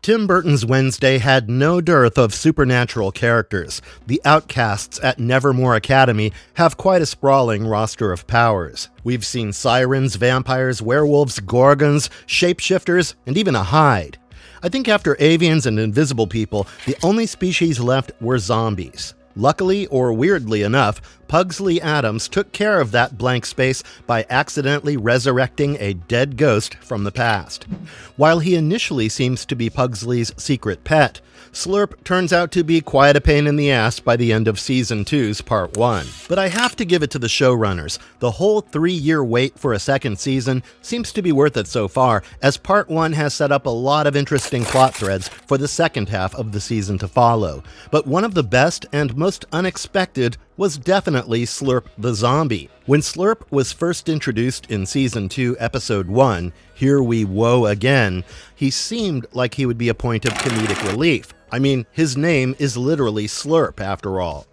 Tim Burton's Wednesday had no dearth of supernatural characters. The outcasts at Nevermore Academy have quite a sprawling roster of powers. We've seen sirens, vampires, werewolves, gorgons, shapeshifters, and even a Hyde. I think after avians and invisible people, the only species left were zombies. Luckily, or weirdly enough, Pugsley Addams took care of that blank space by accidentally resurrecting a dead ghost from the past. While he initially seems to be Pugsley's secret pet, Slurp turns out to be quite a pain in the ass by the end of Season 2's Part 1. But I have to give it to the showrunners. The whole 3-year wait for a second season seems to be worth it so far, as Part 1 has set up a lot of interesting plot threads for the second half of the season to follow. But one of the best and most unexpected was definitely Slurp the Zombie. When Slurp was first introduced in Season 2, Episode 1, Here We Woe Again, he seemed like he would be a point of comedic relief. I mean, his name is literally Slurp, after all.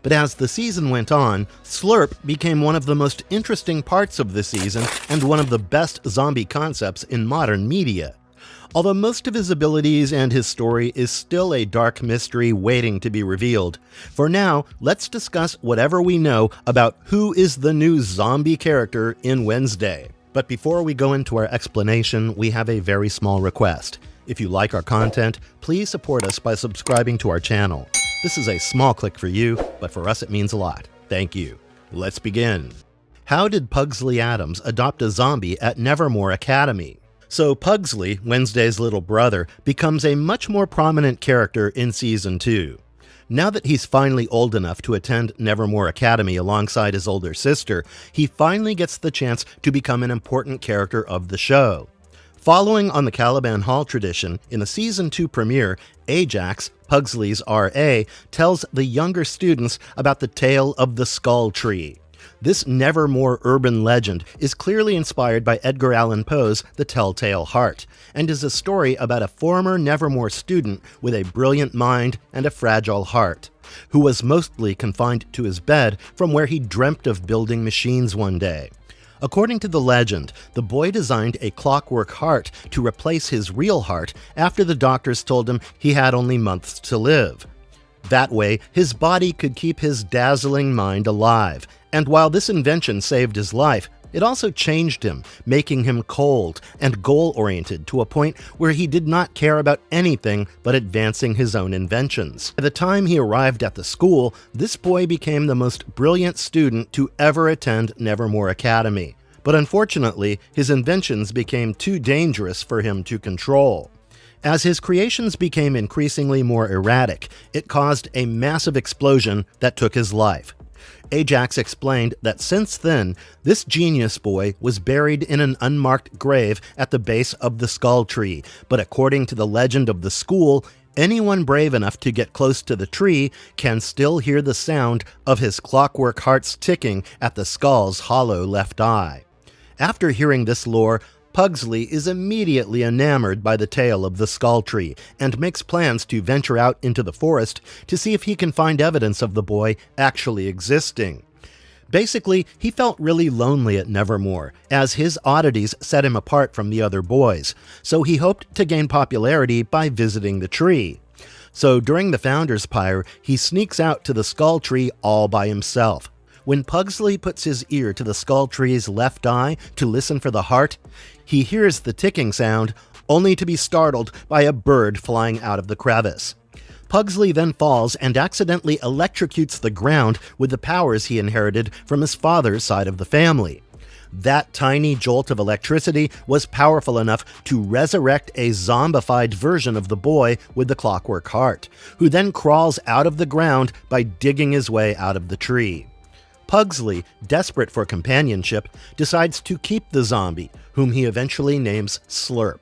But as the season went on, Slurp became one of the most interesting parts of the season and one of the best zombie concepts in modern media. Although most of his abilities and his story is still a dark mystery waiting to be revealed, for now, let's discuss whatever we know about who is the new zombie character in Wednesday. But before we go into our explanation, we have a very small request. If you like our content, please support us by subscribing to our channel. This is a small click for you, but for us it means a lot. Thank you. Let's begin. How did Pugsley Addams adopt a zombie at Nevermore Academy? So Pugsley, Wednesday's little brother, becomes a much more prominent character in Season 2. Now that he's finally old enough to attend Nevermore Academy alongside his older sister, he finally gets the chance to become an important character of the show. Following on the Caliban Hall tradition, in the Season 2 premiere, Ajax, Pugsley's RA, tells the younger students about the tale of the Skull Tree. This Nevermore urban legend is clearly inspired by Edgar Allan Poe's The Telltale Heart, and is a story about a former Nevermore student with a brilliant mind and a fragile heart, who was mostly confined to his bed from where he dreamt of building machines one day. According to the legend, the boy designed a clockwork heart to replace his real heart after the doctors told him he had only months to live. That way, his body could keep his dazzling mind alive, and while this invention saved his life, it also changed him, making him cold and goal-oriented to a point where he did not care about anything but advancing his own inventions. By the time he arrived at the school, this boy became the most brilliant student to ever attend Nevermore Academy. But unfortunately, his inventions became too dangerous for him to control. As his creations became increasingly more erratic, it caused a massive explosion that took his life. Ajax explained that since then, this genius boy was buried in an unmarked grave at the base of the Skull Tree, but according to the legend of the school, anyone brave enough to get close to the tree can still hear the sound of his clockwork heart's ticking at the skull's hollow left eye. After hearing this lore, Pugsley is immediately enamored by the tale of the Skull Tree and makes plans to venture out into the forest to see if he can find evidence of the boy actually existing. Basically, he felt really lonely at Nevermore, as his oddities set him apart from the other boys, so he hoped to gain popularity by visiting the tree. So during the Founder's Pyre, he sneaks out to the Skull Tree all by himself. When Pugsley puts his ear to the Skull Tree's left eye to listen for the heart, he hears the ticking sound, only to be startled by a bird flying out of the crevice. Pugsley then falls and accidentally electrocutes the ground with the powers he inherited from his father's side of the family. That tiny jolt of electricity was powerful enough to resurrect a zombified version of the boy with the clockwork heart, who then crawls out of the ground by digging his way out of the tree. Pugsley, desperate for companionship, decides to keep the zombie, whom he eventually names Slurp.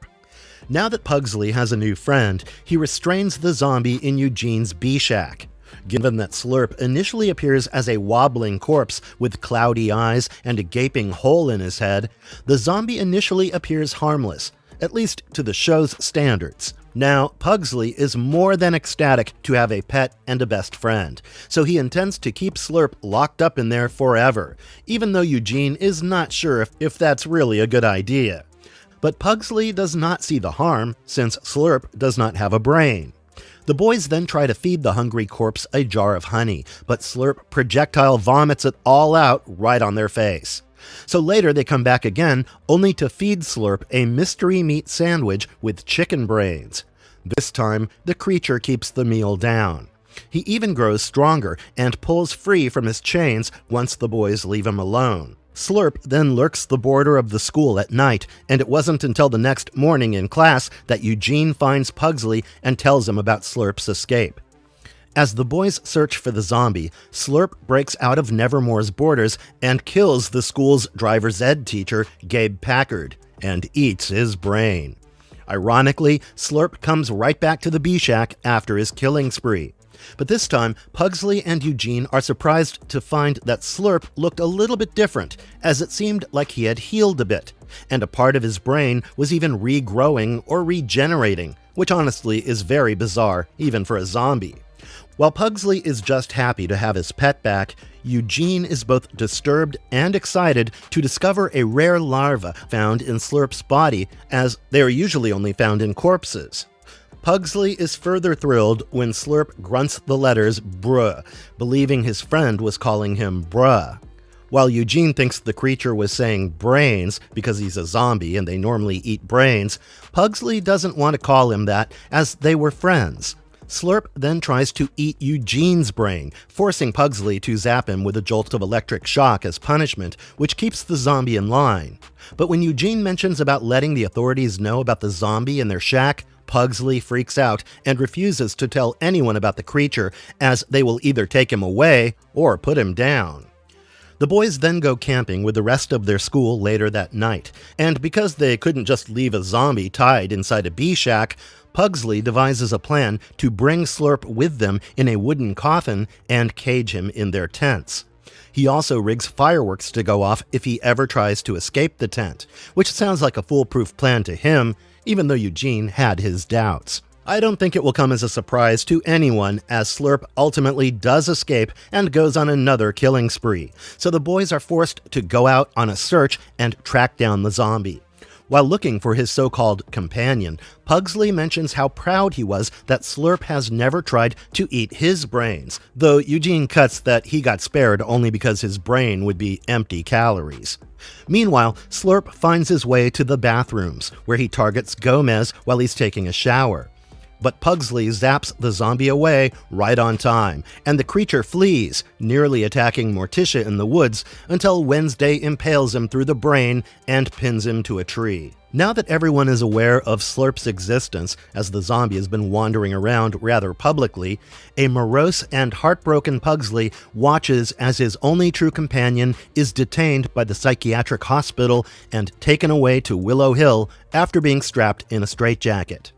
Now that Pugsley has a new friend, he restrains the zombie in Eugene's bee-shack. Given that Slurp initially appears as a wobbling corpse with cloudy eyes and a gaping hole in his head, the zombie initially appears harmless, at least to the show's standards. Now, Pugsley is more than ecstatic to have a pet and a best friend, so he intends to keep Slurp locked up in there forever, even though Eugene is not sure if that's really a good idea. But Pugsley does not see the harm, since Slurp does not have a brain. The boys then try to feed the hungry corpse a jar of honey, but Slurp projectile vomits it all out right on their face. So later they come back again, only to feed Slurp a mystery meat sandwich with chicken brains. This time, the creature keeps the meal down. He even grows stronger and pulls free from his chains once the boys leave him alone. Slurp then lurks the border of the school at night, and it wasn't until the next morning in class that Eugene finds Pugsley and tells him about Slurp's escape. As the boys search for the zombie, Slurp breaks out of Nevermore's borders and kills the school's driver's ed teacher, Gabe Packard, and eats his brain. Ironically, Slurp comes right back to the B-Shack after his killing spree. But this time, Pugsley and Eugene are surprised to find that Slurp looked a little bit different, as it seemed like he had healed a bit, and a part of his brain was even regrowing or regenerating, which honestly is very bizarre, even for a zombie. While Pugsley is just happy to have his pet back, Eugene is both disturbed and excited to discover a rare larva found in Slurp's body, as they are usually only found in corpses. Pugsley is further thrilled when Slurp grunts the letters bruh, believing his friend was calling him bruh. While Eugene thinks the creature was saying brains because he's a zombie and they normally eat brains, Pugsley doesn't want to call him that, as they were friends. Slurp then tries to eat Eugene's brain, forcing Pugsley to zap him with a jolt of electric shock as punishment, which keeps the zombie in line. But when Eugene mentions about letting the authorities know about the zombie in their shack, Pugsley freaks out and refuses to tell anyone about the creature, as they will either take him away or put him down. The boys then go camping with the rest of their school later that night, and because they couldn't just leave a zombie tied inside a B-Shack, Pugsley devises a plan to bring Slurp with them in a wooden coffin and cage him in their tents. He also rigs fireworks to go off if he ever tries to escape the tent, which sounds like a foolproof plan to him, even though Eugene had his doubts. I don't think it will come as a surprise to anyone, as Slurp ultimately does escape and goes on another killing spree, so the boys are forced to go out on a search and track down the zombie. While looking for his so-called companion, Pugsley mentions how proud he was that Slurp has never tried to eat his brains, though Eugene cuts that he got spared only because his brain would be empty calories. Meanwhile, Slurp finds his way to the bathrooms, where he targets Gomez while he's taking a shower. But Pugsley zaps the zombie away right on time, and the creature flees, nearly attacking Morticia in the woods, until Wednesday impales him through the brain and pins him to a tree. Now that everyone is aware of Slurp's existence, as the zombie has been wandering around rather publicly, a morose and heartbroken Pugsley watches as his only true companion is detained by the psychiatric hospital and taken away to Willow Hill after being strapped in a straitjacket.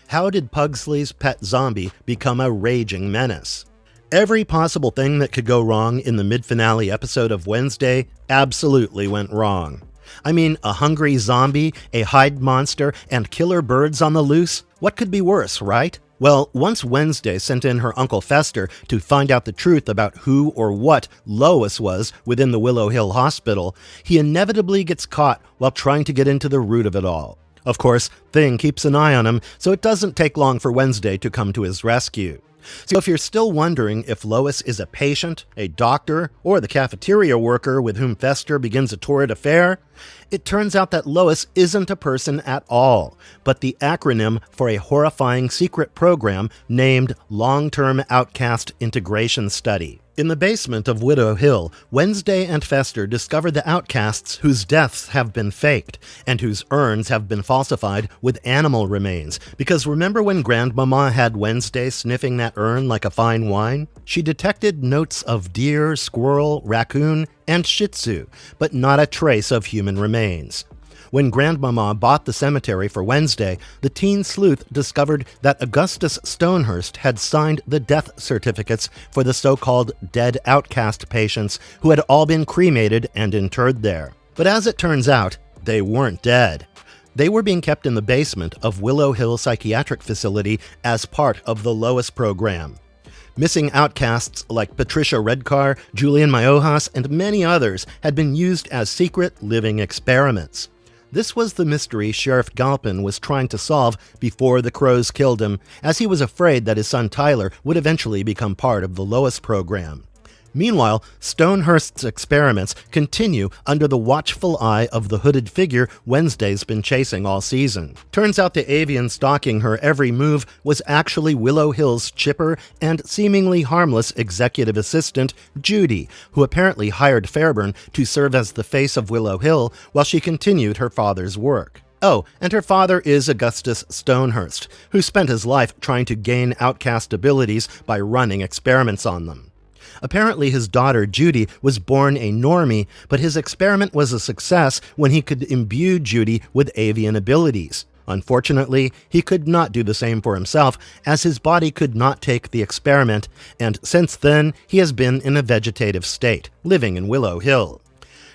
How did Pugsley's pet zombie become a raging menace? Every possible thing that could go wrong in the mid-finale episode of Wednesday absolutely went wrong. I mean, a hungry zombie, a Hyde monster, and killer birds on the loose? What could be worse, right? Well, once Wednesday sent in her Uncle Fester to find out the truth about who or what Lois was within the Willow Hill Hospital, he inevitably gets caught while trying to get into the root of it all. Of course, Thing keeps an eye on him, so it doesn't take long for Wednesday to come to his rescue. So if you're still wondering if Lois is a patient, a doctor, or the cafeteria worker with whom Fester begins a torrid affair, it turns out that Lois isn't a person at all, but the acronym for a horrifying secret program named Long-Term Outcast Integration Study. In the basement of Willow Hill, Wednesday and Fester discover the outcasts whose deaths have been faked, and whose urns have been falsified with animal remains. Because remember when Grandmama had Wednesday sniffing that urn like a fine wine? She detected notes of deer, squirrel, raccoon, and shih tzu, but not a trace of human remains. When Grandmama bought the cemetery for Wednesday, the teen sleuth discovered that Augustus Stonehurst had signed the death certificates for the so-called dead outcast patients who had all been cremated and interred there. But as it turns out, they weren't dead. They were being kept in the basement of Willow Hill Psychiatric Facility as part of the Lois program. Missing outcasts like Patricia Redcar, Julian Mayojas, and many others had been used as secret living experiments. This was the mystery Sheriff Galpin was trying to solve before the crows killed him, as he was afraid that his son Tyler would eventually become part of the Lois program. Meanwhile, Stonehurst's experiments continue under the watchful eye of the hooded figure Wednesday's been chasing all season. Turns out the avian stalking her every move was actually Willow Hill's chipper and seemingly harmless executive assistant, Judy, who apparently hired Fairburn to serve as the face of Willow Hill while she continued her father's work. Oh, and her father is Augustus Stonehurst, who spent his life trying to gain outcast abilities by running experiments on them. Apparently his daughter Judy was born a normie, but his experiment was a success when he could imbue Judy with avian abilities. Unfortunately, he could not do the same for himself, as his body could not take the experiment, and since then he has been in a vegetative state, living in Willow Hill.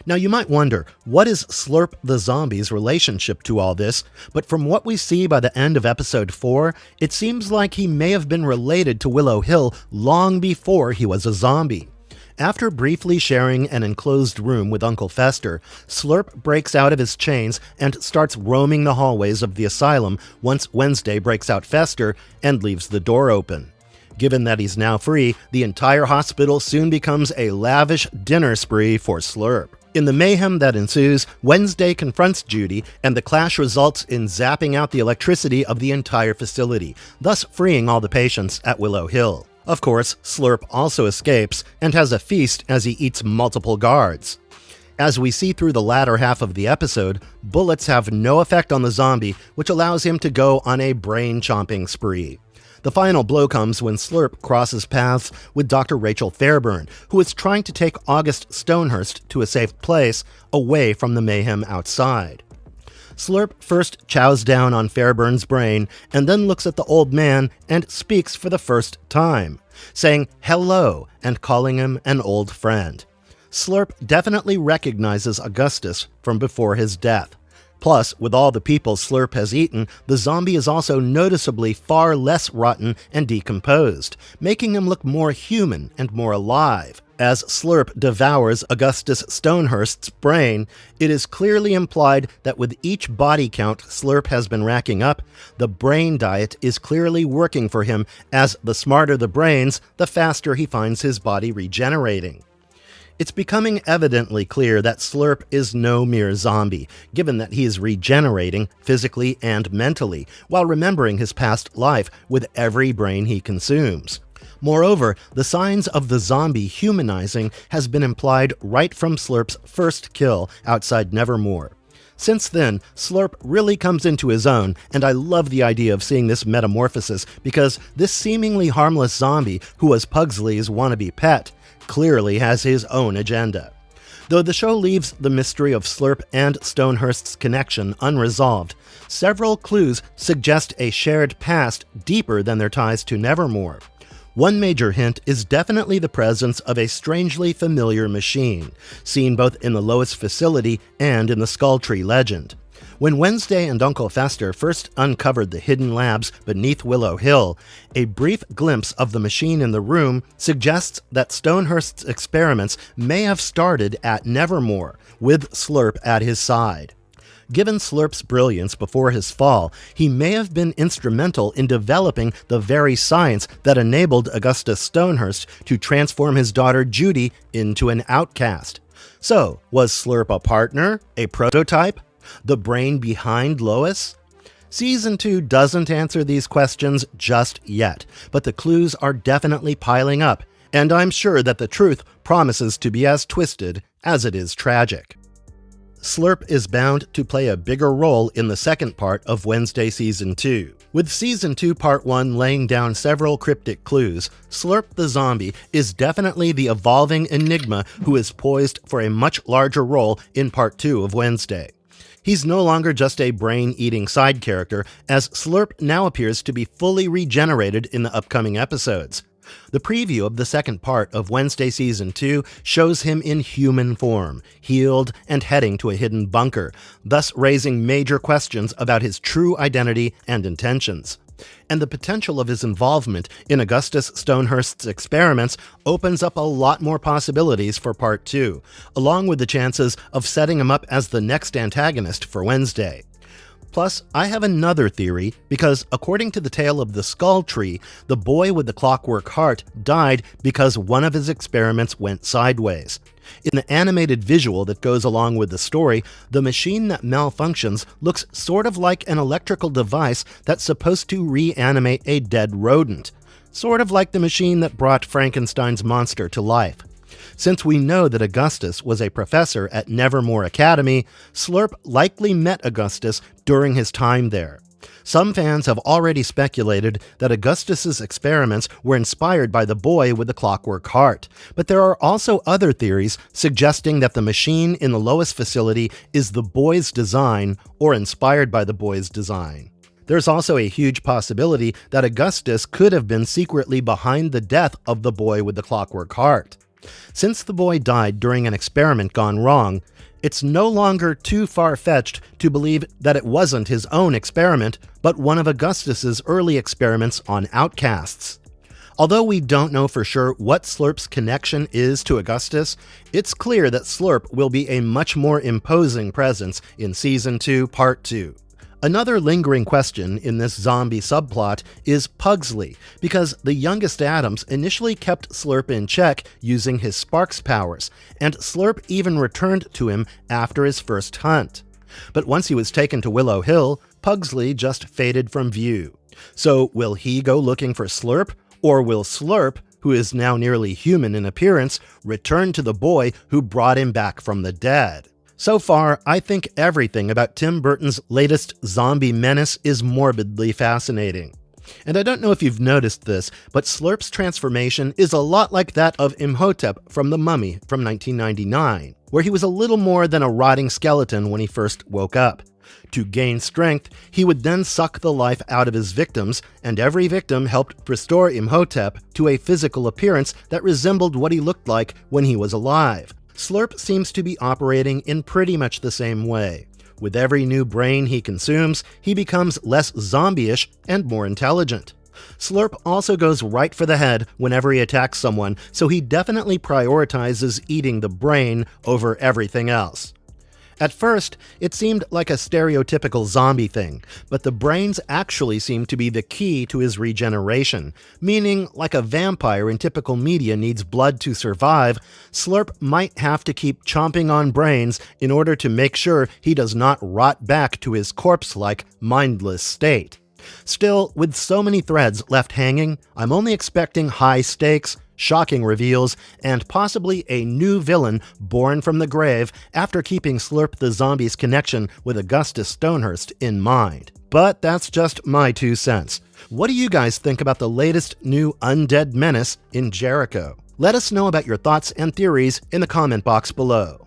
Now you might wonder, what is Slurp the Zombie's relationship to all this? But from what we see by the end of episode 4, it seems like he may have been related to Willow Hill long before he was a zombie. After briefly sharing an enclosed room with Uncle Fester, Slurp breaks out of his chains and starts roaming the hallways of the asylum once Wednesday breaks out Fester and leaves the door open. Given that he's now free, the entire hospital soon becomes a lavish dinner spree for Slurp. In the mayhem that ensues, Wednesday confronts Judy, and the clash results in zapping out the electricity of the entire facility, thus freeing all the patients at Willow Hill. Of course, Slurp also escapes and has a feast as he eats multiple guards. As we see through the latter half of the episode, bullets have no effect on the zombie, which allows him to go on a brain-chomping spree. The final blow comes when Slurp crosses paths with Dr. Rachel Fairburn, who is trying to take August Stonehurst to a safe place away from the mayhem outside. Slurp first chows down on Fairburn's brain and then looks at the old man and speaks for the first time, saying hello and calling him an old friend. Slurp definitely recognizes Augustus from before his death. Plus, with all the people Slurp has eaten, the zombie is also noticeably far less rotten and decomposed, making him look more human and more alive. As Slurp devours Augustus Stonehurst's brain, it is clearly implied that with each body count Slurp has been racking up, the brain diet is clearly working for him, as the smarter the brains, the faster he finds his body regenerating. It's becoming evidently clear that Slurp is no mere zombie, given that he is regenerating physically and mentally, while remembering his past life with every brain he consumes. Moreover, the signs of the zombie humanizing has been implied right from Slurp's first kill outside Nevermore. Since then, Slurp really comes into his own, and I love the idea of seeing this metamorphosis because this seemingly harmless zombie, who was Pugsley's wannabe pet, clearly has his own agenda. Though the show leaves the mystery of Slurp and Stonehurst's connection unresolved, several clues suggest a shared past deeper than their ties to Nevermore. One major hint is definitely the presence of a strangely familiar machine, seen both in the Lois facility and in the Skulltree legend. When Wednesday and Uncle Fester first uncovered the hidden labs beneath Willow Hill, a brief glimpse of the machine in the room suggests that Stonehurst's experiments may have started at Nevermore, with Slurp at his side. Given Slurp's brilliance before his fall, he may have been instrumental in developing the very science that enabled Augustus Stonehurst to transform his daughter Judy into an outcast. So, was Slurp a partner? A prototype? The brain behind Lois? Season 2 doesn't answer these questions just yet, but the clues are definitely piling up, and I'm sure that the truth promises to be as twisted as it is tragic. Slurp is bound to play a bigger role in the second part of Wednesday Season 2. With Season 2 Part 1 laying down several cryptic clues, Slurp the Zombie is definitely the evolving enigma who is poised for a much larger role in Part 2 of Wednesday. He's no longer just a brain-eating side character, as Slurp now appears to be fully regenerated in the upcoming episodes. The preview of the second part of Wednesday Season 2 shows him in human form, healed and heading to a hidden bunker, thus raising major questions about his true identity and intentions. And the potential of his involvement in Augustus Stonehurst's experiments opens up a lot more possibilities for Part 2, along with the chances of setting him up as the next antagonist for Wednesday. Plus, I have another theory, because according to the tale of the Skull Tree, the boy with the clockwork heart died because one of his experiments went sideways. In the animated visual that goes along with the story, the machine that malfunctions looks sort of like an electrical device that's supposed to reanimate a dead rodent. Sort of like the machine that brought Frankenstein's monster to life. Since we know that Augustus was a professor at Nevermore Academy, Slurp likely met Augustus during his time there. Some fans have already speculated that Augustus's experiments were inspired by the boy with the clockwork heart, but there are also other theories suggesting that the machine in the Lois facility is the boy's design or inspired by the boy's design. There's also a huge possibility that Augustus could have been secretly behind the death of the boy with the clockwork heart. Since the boy died during an experiment gone wrong, it's no longer too far-fetched to believe that it wasn't his own experiment, but one of Augustus's early experiments on outcasts. Although we don't know for sure what Slurp's connection is to Augustus, it's clear that Slurp will be a much more imposing presence in Season 2, Part 2. Another lingering question in this zombie subplot is Pugsley, because the youngest Addams initially kept Slurp in check using his sparks powers, and Slurp even returned to him after his first hunt. But once he was taken to Willow Hill, Pugsley just faded from view. So will he go looking for Slurp, or will Slurp, who is now nearly human in appearance, return to the boy who brought him back from the dead? So far, I think everything about Tim Burton's latest zombie menace is morbidly fascinating. And I don't know if you've noticed this, but Slurp's transformation is a lot like that of Imhotep from The Mummy from 1999, where he was a little more than a rotting skeleton when he first woke up. To gain strength, he would then suck the life out of his victims, and every victim helped restore Imhotep to a physical appearance that resembled what he looked like when he was alive. Slurp seems to be operating in pretty much the same way. With every new brain he consumes, he becomes less zombie-ish and more intelligent. Slurp also goes right for the head whenever he attacks someone, so he definitely prioritizes eating the brain over everything else. At first, it seemed like a stereotypical zombie thing, but the brains actually seem to be the key to his regeneration, meaning, like a vampire in typical media needs blood to survive, Slurp might have to keep chomping on brains in order to make sure he does not rot back to his corpse-like, mindless state. Still, with so many threads left hanging, I'm only expecting high stakes, shocking reveals, and possibly a new villain born from the grave after keeping Slurp the Zombie's connection with Augustus Stonehurst in mind. But that's just my 2 cents. What do you guys think about the latest new undead menace in Jericho? Let us know about your thoughts and theories in the comment box below.